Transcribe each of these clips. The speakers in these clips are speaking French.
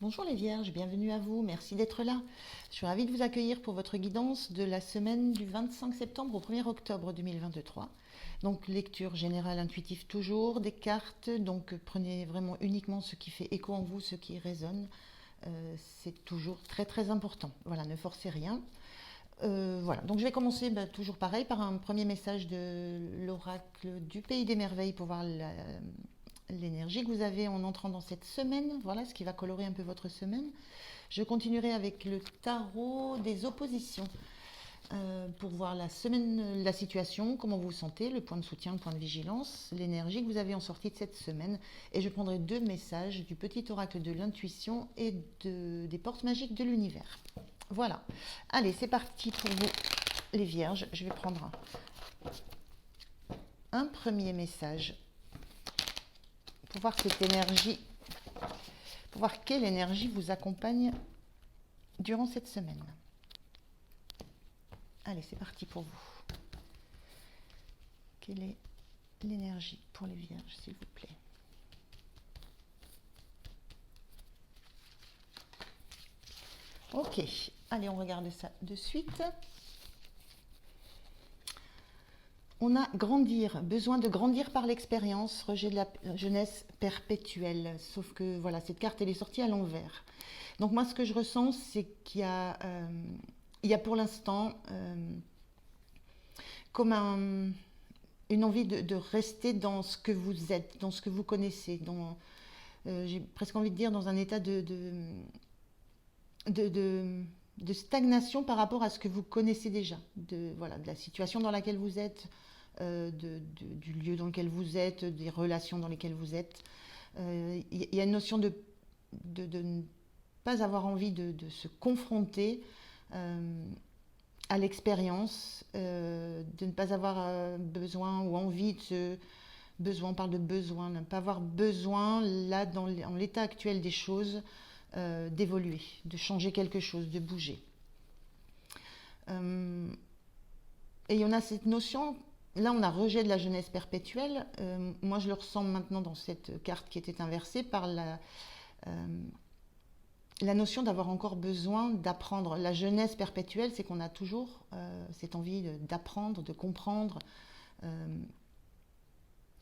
Bonjour les Vierges, bienvenue à vous, merci d'être là. Je suis ravie de vous accueillir pour votre guidance de la semaine du 25 septembre au 1er octobre 2023. Donc lecture générale intuitive toujours, des cartes, donc prenez vraiment uniquement ce qui fait écho en vous, ce qui résonne. C'est toujours très très important. Voilà, ne forcez rien. Voilà, donc je vais commencer toujours pareil par un premier message de l'oracle du Pays des Merveilles pour voir l'énergie que vous avez en entrant dans cette semaine, voilà ce qui va colorer un peu votre semaine. Je continuerai avec le tarot des oppositions pour voir la semaine, la situation, comment vous vous sentez, le point de soutien, le point de vigilance, l'énergie que vous avez en sortie de cette semaine. Et je prendrai deux messages du petit oracle de l'intuition et des portes magiques de l'univers. Voilà. Allez, c'est parti pour vous, les vierges. Je vais prendre un premier message pour voir cette énergie, pour voir quelle énergie vous accompagne durant cette semaine. Allez, c'est parti pour vous. Quelle est l'énergie pour les vierges, s'il vous plaît? Ok, allez, on regarde ça de suite. On a grandir, besoin de grandir par l'expérience, rejet de la jeunesse perpétuelle. Sauf que voilà, cette carte, elle est sortie à l'envers. Donc moi, ce que je ressens, c'est qu'il y a pour l'instant comme une envie de rester dans ce que vous êtes, dans ce que vous connaissez, j'ai presque envie de dire dans un état de stagnation par rapport à ce que vous connaissez déjà, voilà, de la situation dans laquelle vous êtes, du lieu dans lequel vous êtes, des relations dans lesquelles vous êtes. Il y a une notion de ne pas avoir envie de se confronter à l'expérience, de ne pas avoir besoin ou envie besoin, on parle de besoin, ne pas avoir besoin, là, en l'état actuel des choses, d'évoluer, de changer quelque chose, de bouger. Et il y en a cette notion, là on a rejet de la jeunesse perpétuelle, moi je le ressens maintenant dans cette carte qui était inversée par la notion d'avoir encore besoin d'apprendre. La jeunesse perpétuelle, c'est qu'on a toujours cette envie d'apprendre, de comprendre.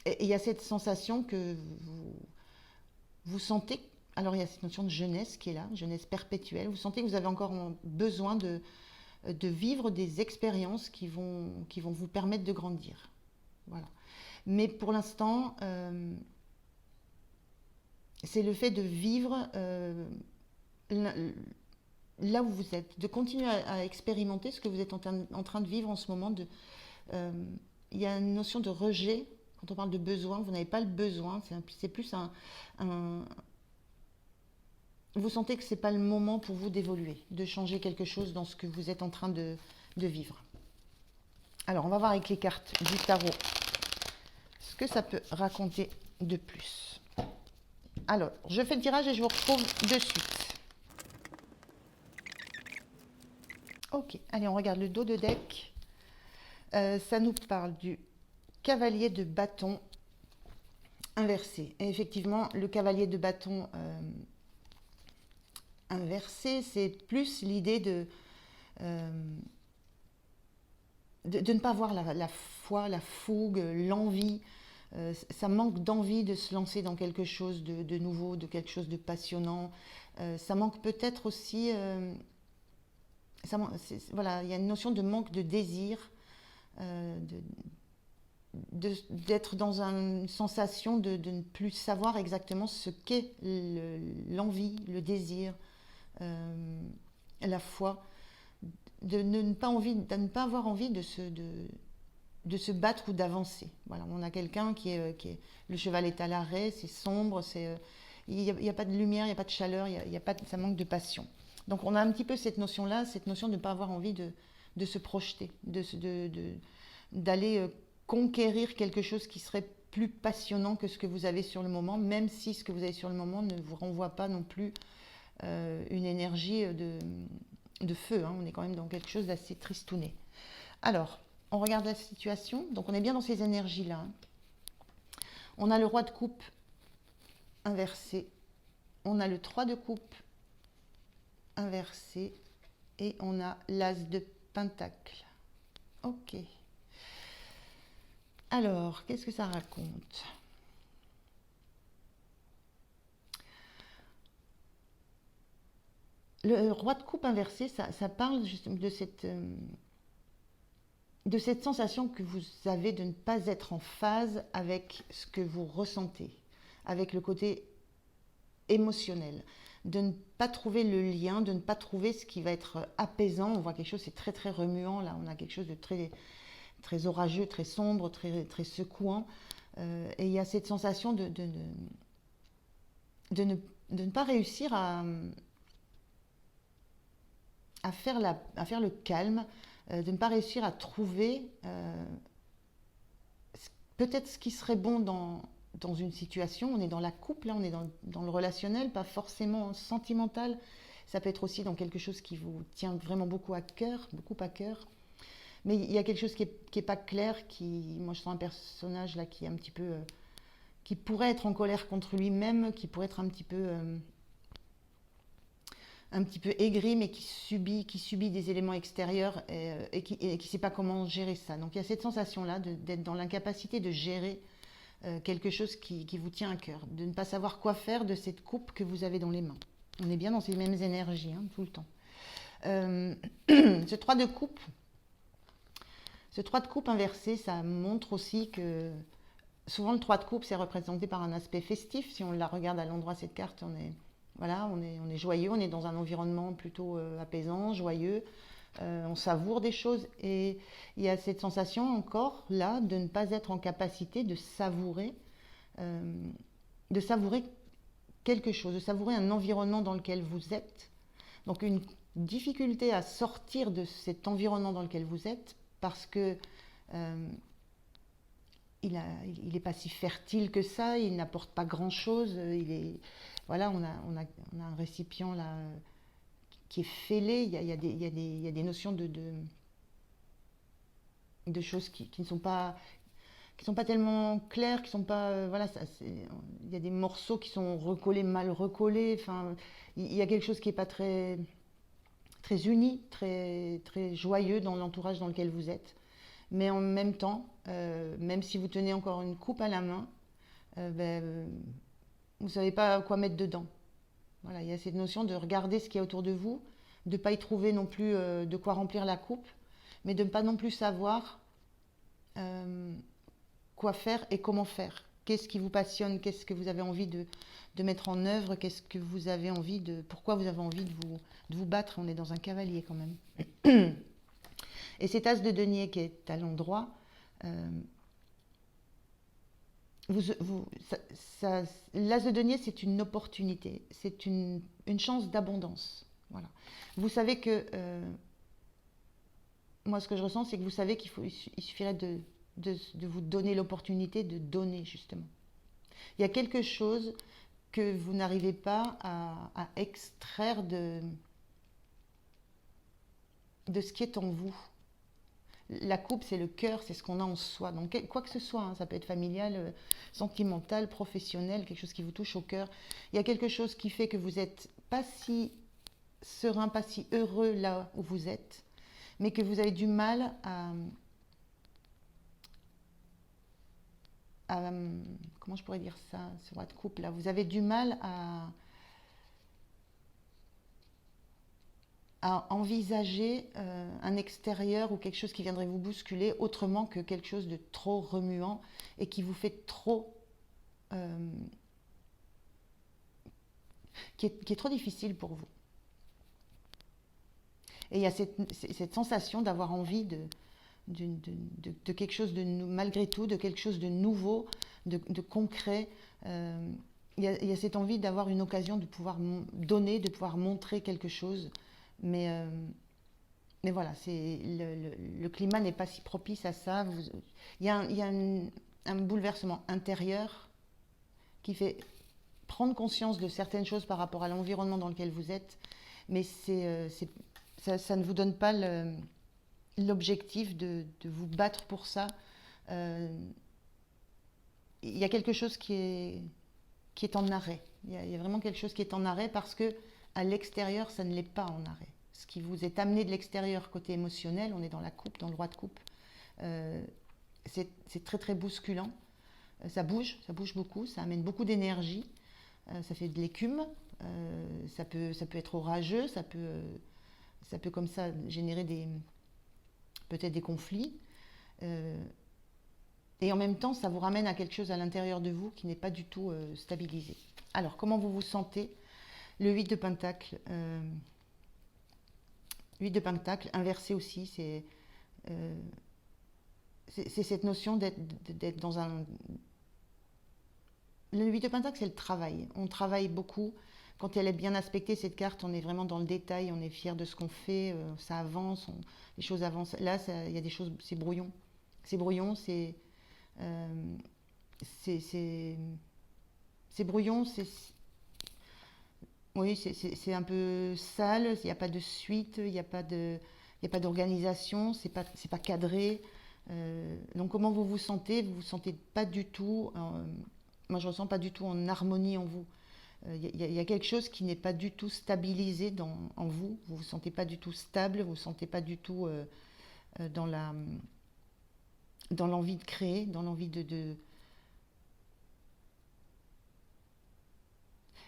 Et il y a cette sensation que vous sentez, alors il y a cette notion de jeunesse qui est là, jeunesse perpétuelle, vous sentez que vous avez encore besoin de vivre des expériences qui vont vous permettre de grandir. Voilà. Mais pour l'instant, c'est le fait de vivre là où vous êtes, de continuer à expérimenter ce que vous êtes en train de vivre en ce moment. Il y a une notion de rejet. Quand on parle de besoin, vous n'avez pas le besoin, c'est plus vous sentez que ce n'est pas le moment pour vous d'évoluer, de changer quelque chose dans ce que vous êtes en train de vivre. Alors, on va voir avec les cartes du tarot ce que ça peut raconter de plus. Alors, je fais le tirage et je vous retrouve de suite. Ok, allez, on regarde le dos de deck. Ça nous parle du cavalier de bâton inversé. Et effectivement, le cavalier de bâton inversé, c'est plus l'idée de ne pas avoir la foi, la fougue, l'envie. Ça manque d'envie de se lancer dans quelque chose de nouveau, de quelque chose de passionnant. Ça manque peut-être aussi... voilà, il y a une notion de manque de désir, d'être dans une sensation de ne plus savoir exactement ce qu'est l'envie, le désir, la foi, de ne pas avoir envie de se battre ou d'avancer. Voilà, on a quelqu'un le cheval est à l'arrêt, c'est sombre, il n'y a pas de lumière, il n'y a pas de chaleur, ça manque de passion. Donc on a un petit peu cette notion-là, cette notion de ne pas avoir envie de se projeter, d'aller conquérir quelque chose qui serait plus passionnant que ce que vous avez sur le moment, même si ce que vous avez sur le moment ne vous renvoie pas non plus une énergie de feu. Hein. On est quand même dans quelque chose d'assez tristouné. Alors, on regarde la situation. Donc on est bien dans ces énergies-là. Hein. On a le roi de coupe inversé. On a le 3 de coupe inversé et on a l'as de pentacle. Ok. Alors, qu'est-ce que ça raconte? Le roi de coupe inversé, ça parle justement de cette sensation que vous avez de ne pas être en phase avec ce que vous ressentez, avec le côté émotionnel, de ne pas trouver le lien, de ne pas trouver ce qui va être apaisant. On voit quelque chose, c'est très très remuant, là on a quelque chose de très, très orageux, très sombre, très, très secouant. Et il y a cette sensation de ne pas réussir à faire le calme, de ne pas réussir à trouver peut-être ce qui serait bon dans une situation. On est dans la coupe, là, on est dans le relationnel, pas forcément sentimental. Ça peut être aussi dans quelque chose qui vous tient vraiment beaucoup à cœur. Mais il y a quelque chose qui est pas clair, moi je sens un personnage là qui est un petit peu, qui pourrait être en colère contre lui-même, qui pourrait être un petit peu aigri, mais qui subit des éléments extérieurs et qui ne sait pas comment gérer ça. Donc il y a cette sensation-là d'être dans l'incapacité de gérer quelque chose qui vous tient à cœur, de ne pas savoir quoi faire de cette coupe que vous avez dans les mains. On est bien dans ces mêmes énergies, hein, tout le temps. Ce 3 de coupe, inversé, ça montre aussi que souvent le 3 de coupe, c'est représenté par un aspect festif. Si on la regarde à l'endroit de cette carte, on est joyeux, on est dans un environnement plutôt apaisant, joyeux, on savoure des choses et il y a cette sensation encore là de ne pas être en capacité de savourer quelque chose, de savourer un environnement dans lequel vous êtes. Donc une difficulté à sortir de cet environnement dans lequel vous êtes parce que il n'est pas si fertile que ça, il n'apporte pas grand-chose, voilà, on a un récipient là qui est fêlé, il y a des notions de choses qui ne sont pas tellement claires, qui sont pas voilà, il y a des morceaux qui sont recollés, mal recollés, enfin il y a quelque chose qui n'est pas très très uni, très très joyeux dans l'entourage dans lequel vous êtes. Mais en même temps, même si vous tenez encore une coupe à la main, vous ne savez pas quoi mettre dedans. Voilà, il y a cette notion de regarder ce qu'il y a autour de vous, de ne pas y trouver non plus de quoi remplir la coupe, mais de ne pas non plus savoir quoi faire et comment faire. Qu'est-ce qui vous passionne, qu'est-ce que vous avez envie de mettre en œuvre, qu'est-ce que vous avez envie pourquoi vous avez envie de vous battre. On est dans un cavalier quand même. Et cet as de denier qui est à l'endroit, l'as de denier, c'est une opportunité, c'est une chance d'abondance. Voilà. Vous savez que, moi ce que je ressens, c'est que vous savez il suffirait de vous donner l'opportunité de donner, justement. Il y a quelque chose que vous n'arrivez pas à extraire de ce qui est en vous. La coupe, c'est le cœur, c'est ce qu'on a en soi. Donc, quoi que ce soit, hein, ça peut être familial, sentimental, professionnel, quelque chose qui vous touche au cœur. Il y a quelque chose qui fait que vous n'êtes pas si serein, pas si heureux là où vous êtes, mais que vous avez du mal comment je pourrais dire ça, ce roi de coupe là, vous avez du mal à envisager un extérieur ou quelque chose qui viendrait vous bousculer autrement que quelque chose de trop remuant et qui vous fait trop qui est trop difficile pour vous. Et il y a cette sensation d'avoir envie de quelque chose malgré tout, de quelque chose de nouveau, de concret. Il y a cette envie d'avoir une occasion de pouvoir donner, de pouvoir montrer quelque chose. Mais voilà, le climat n'est pas si propice à ça. Il y a un bouleversement intérieur qui fait prendre conscience de certaines choses par rapport à l'environnement dans lequel vous êtes, mais ça ne vous donne pas l'objectif de vous battre pour ça. Il y a quelque chose qui est en arrêt. Il y a vraiment quelque chose qui est en arrêt parce que à l'extérieur, ça ne l'est pas en arrêt. Ce qui vous est amené de l'extérieur côté émotionnel, on est dans la coupe, dans le roi de coupe, c'est très très bousculant. Ça bouge beaucoup, ça amène beaucoup d'énergie, ça fait de l'écume, ça peut être orageux, ça peut comme ça générer peut-être des conflits. Et en même temps, ça vous ramène à quelque chose à l'intérieur de vous qui n'est pas du tout stabilisé. Alors, comment vous vous sentez? Le 8 de Pentacle, 8 de Pentacle, inversé aussi, c'est cette notion d'être dans un... Le 8 de Pentacle, c'est le travail. On travaille beaucoup. Quand elle est bien aspectée, cette carte, on est vraiment dans le détail, on est fier de ce qu'on fait, ça avance, les choses avancent. Là, il y a des choses, c'est brouillon. C'est brouillon, c'est brouillon, oui, c'est un peu sale, il n'y a pas de suite, il n'y a pas d'organisation, c'est pas cadré. Donc comment vous vous sentez? Vous vous sentez pas du tout, moi je ressens pas du tout en harmonie en vous. Il y a quelque chose qui n'est pas du tout stabilisé en vous. Vous vous sentez pas du tout stable, vous vous sentez pas du tout dans l'envie de créer, dans l'envie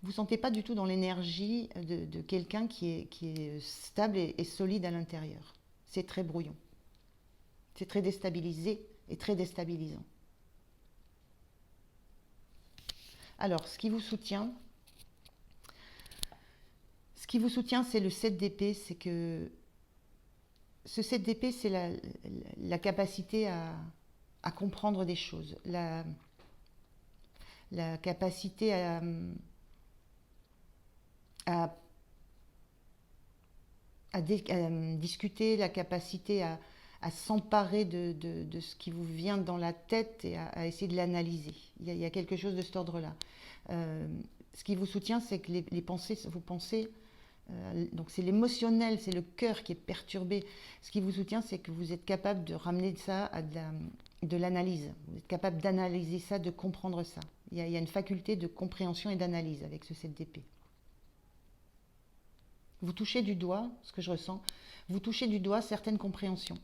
vous ne sentez pas du tout dans l'énergie de quelqu'un qui est stable et solide à l'intérieur. C'est très brouillon. C'est très déstabilisé et très déstabilisant. Alors, ce qui vous soutient, c'est le 7 d'épée. C'est que ce 7 d'épée, c'est la capacité à comprendre des choses, la capacité à discuter, la capacité à s'emparer de ce qui vous vient dans la tête et à essayer de l'analyser. Il y a quelque chose de cet ordre-là. Ce qui vous soutient, c'est que les pensées, vos pensées, donc c'est l'émotionnel, c'est le cœur qui est perturbé. Ce qui vous soutient, c'est que vous êtes capable de ramener ça à de l'analyse. Vous êtes capable d'analyser ça, de comprendre ça. Il y a une faculté de compréhension et d'analyse avec ce 7 d'épée. Vous touchez du doigt, ce que je ressens, vous touchez du doigt certaines compréhensions.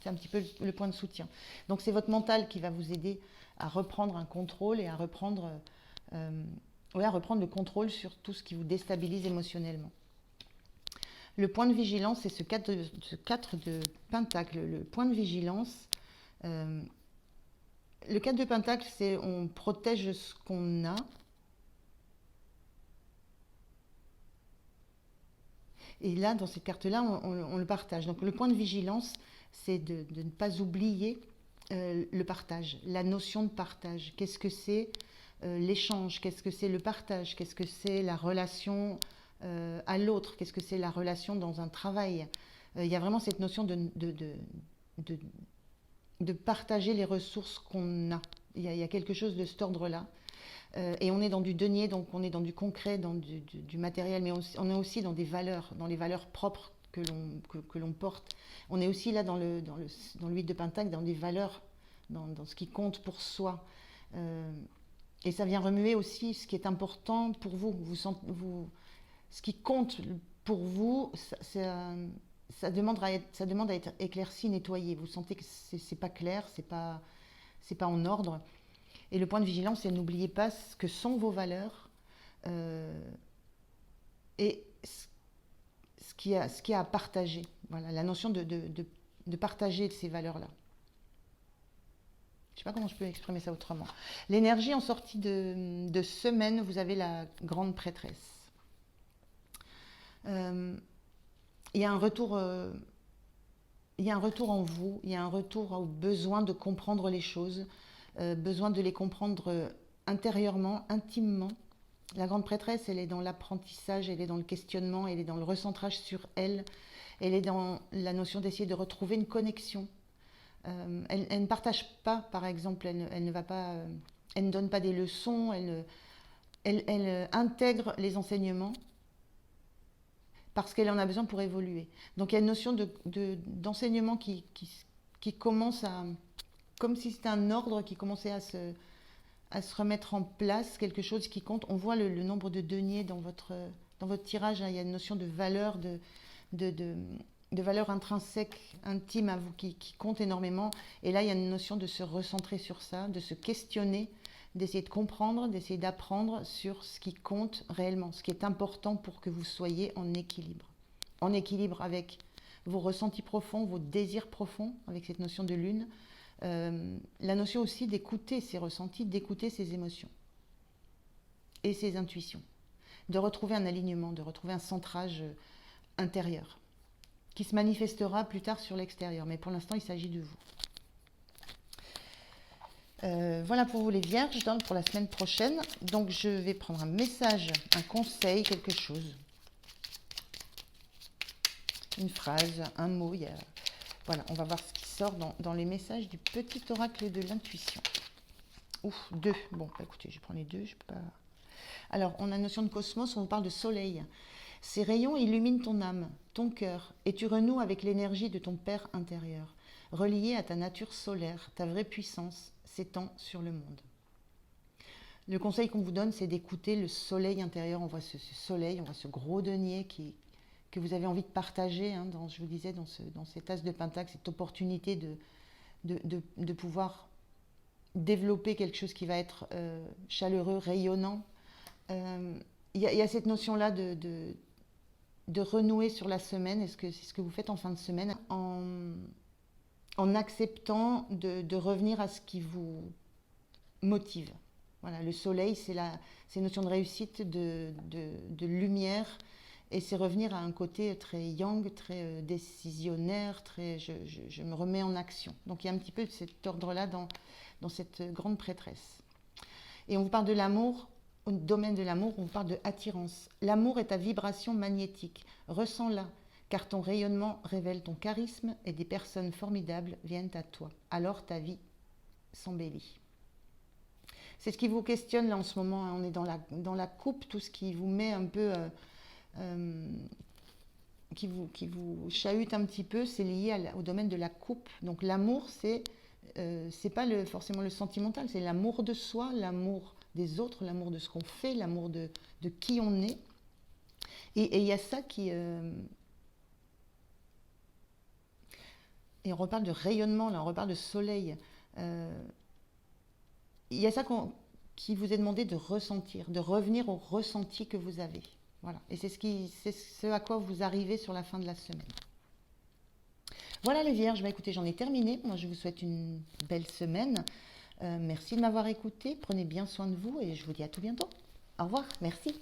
C'est un petit peu le point de soutien. Donc c'est votre mental qui va vous aider à reprendre un contrôle et à reprendre le contrôle sur tout ce qui vous déstabilise émotionnellement. Le point de vigilance, c'est ce 4 de Pentacle. Le point de vigilance, le 4 de Pentacle, c'est on protège ce qu'on a. Et là, dans cette carte-là, on le partage. Donc le point de vigilance, c'est de ne pas oublier le partage, la notion de partage. Qu'est-ce que c'est l'échange? Qu'est-ce que c'est le partage? Qu'est-ce que c'est la relation à l'autre? Qu'est-ce que c'est la relation dans un travail? Il y a vraiment cette notion de partager les ressources qu'on a. Il y a quelque chose de cet ordre-là. Et on est dans du denier, donc on est dans du concret, dans du matériel, mais on est aussi dans les valeurs propres que l'on porte. On est aussi là dans le 8 de Pentacle, dans des valeurs, dans ce qui compte pour soi. Et ça vient remuer aussi ce qui est important pour vous. Ce qui compte pour vous, ça demande à être éclairci, nettoyé. Vous sentez que c'est pas clair, c'est pas en ordre. Et le point de vigilance, c'est n'oubliez pas ce que sont vos valeurs et ce qu'il y a à partager. Voilà, la notion de partager ces valeurs-là. Je ne sais pas comment je peux exprimer ça autrement. L'énergie en sortie de semaine, vous avez la grande prêtresse. Il y a un retour en vous, il y a un retour au besoin de comprendre les choses, besoin de les comprendre intérieurement, intimement. La grande prêtresse, elle est dans l'apprentissage, elle est dans le questionnement, elle est dans le recentrage sur elle, elle est dans la notion d'essayer de retrouver une connexion. Elle ne partage pas, par exemple, elle ne donne pas des leçons, elle intègre les enseignements parce qu'elle en a besoin pour évoluer. Donc il y a une notion d'enseignement qui commence à... Comme si c'était un ordre qui commençait à se remettre en place quelque chose qui compte. On voit le nombre de deniers dans votre tirage, hein. Il y a une notion de valeur, de, de, de valeur intrinsèque, intime à vous qui compte énormément. Et là, il y a une notion de se recentrer sur ça, de se questionner, d'essayer de comprendre, d'essayer d'apprendre sur ce qui compte réellement, ce qui est important pour que vous soyez en équilibre. En équilibre avec vos ressentis profonds, vos désirs profonds, avec cette notion de lune. La notion aussi d'écouter ses ressentis, d'écouter ses émotions et ses intuitions. De retrouver un alignement, de retrouver un centrage intérieur qui se manifestera plus tard sur l'extérieur. Mais pour l'instant, il s'agit de vous. Voilà pour vous les vierges, pour la semaine prochaine. Donc je vais prendre un message, un conseil, quelque chose. Une phrase, un mot. Voilà, on va voir ce qui sort dans les messages du petit oracle de l'intuition. Ouf, 2. Bon, écoutez, je prends les 2, je peux pas... Alors, on a une notion de cosmos, on parle de soleil. Ces rayons illuminent ton âme, ton cœur, et tu renoues avec l'énergie de ton Père intérieur, relié à ta nature solaire, ta vraie puissance s'étend sur le monde. Le conseil qu'on vous donne, c'est d'écouter le soleil intérieur. On voit ce soleil, on voit ce gros denier que vous avez envie de partager, hein, je vous disais, dans cet as de pentacle, cette opportunité de pouvoir développer quelque chose qui va être chaleureux, rayonnant. Il y a cette notion-là de renouer sur la semaine, et c'est ce que vous faites en fin de semaine, en acceptant de revenir à ce qui vous motive. Voilà, le soleil, c'est une notion de réussite, de lumière, et c'est revenir à un côté très yang, très décisionnaire, très je me remets en action. Donc il y a un petit peu de cet ordre-là dans cette grande prêtresse. Et on vous parle de l'amour, au domaine de l'amour, on vous parle de attirance. L'amour est ta vibration magnétique, ressens-la, car ton rayonnement révèle ton charisme et des personnes formidables viennent à toi. Alors ta vie s'embellit. C'est ce qui vous questionne là en ce moment, hein. On est dans la coupe, tout ce qui vous met un peu... qui vous chahute un petit peu, c'est lié au domaine de la coupe. Donc l'amour, c'est pas forcément le sentimental, c'est l'amour de soi, l'amour des autres, l'amour de ce qu'on fait, l'amour de qui on est. Et il y a ça qui... et on reparle de rayonnement, là, on reparle de soleil. Il y a ça qui vous est demandé de ressentir, de revenir au ressenti que vous avez. Voilà. Et c'est ce à quoi vous arrivez sur la fin de la semaine. Voilà les vierges, écoutez, j'en ai terminé. Moi, je vous souhaite une belle semaine. Merci de m'avoir écouté. Prenez bien soin de vous et je vous dis à tout bientôt. Au revoir, merci.